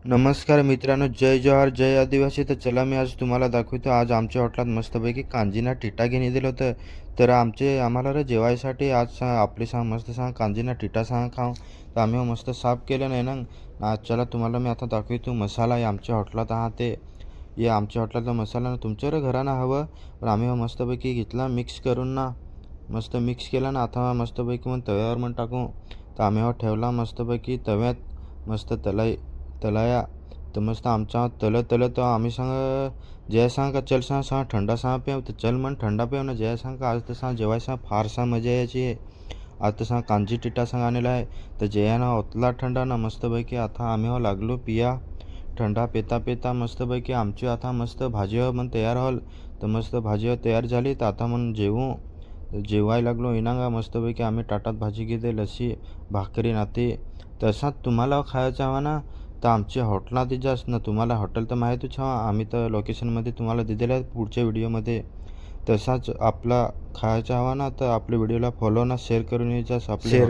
नमस्कार मित्रांनो, जय जोहार, जय आदिवासी. तर चला मी आज तुम्हाला दाखवतो. आज आमच्या हॉटेलात मस्तपैकी कांजीना टिटा घेऊन दिलं होतं. तर आम्हाला रे जेवायसाठी आज आपली मस्त कांजीना टिटा खाऊ. तर आम्ही मस्त साफ केलं नाही ना. आज चला तुम्हाला मी आता दाखवतो मसाला आहे आमच्या हॉटेलात ते ये आमच्या हॉटेलातला मसाला ना तुमच्या घरानं हवं, पण आम्ही मस्तपैकी घेतला मिक्स करून ना. मस्त मिक्स केला ना. आता मस्तपैकी मग तव्यावर मग टाकू. तर आम्ही ठेवला मस्तपैकी तव्यात. मस्त तलाया. तर मस्त आमचा तलं तर आम्ही जय का चल थंडा प्याव. तर चल मन थंडा प्याव ना. जय का आज तर जेवाय फारसा मजा यायची आहे. आज तर कांजी टिटा आणलेला आहे. तर जयानं ओतला थंडा ना मस्तपैकी. आता आम्ही लागलो पिया. थंडा पेता पेता मस्तपैकी आमची आता मस्त भाजी मन तयार होल. तर मस्त भाजी तयार झाली. तर आता मन जेवू. जेवायला लागलो इनांगा मस्तपैकी. आम्ही ताटात भाजी घेते, लस्सी भाकरी नाते. तसाच तुम्हाला खायचा हवा ना, तर आमच्या हॉटेलात जास्त ना. तुम्हाला हॉटेल तर माहीतच हवा, आम्ही तर लोकेशनमध्ये तुम्हाला दिलेलं आहे पुढच्या व्हिडिओमध्ये. तसाच आपला खायचा हवा ना, तर आपल्या व्हिडिओला फॉलो ना शेअर करून यायचा आपले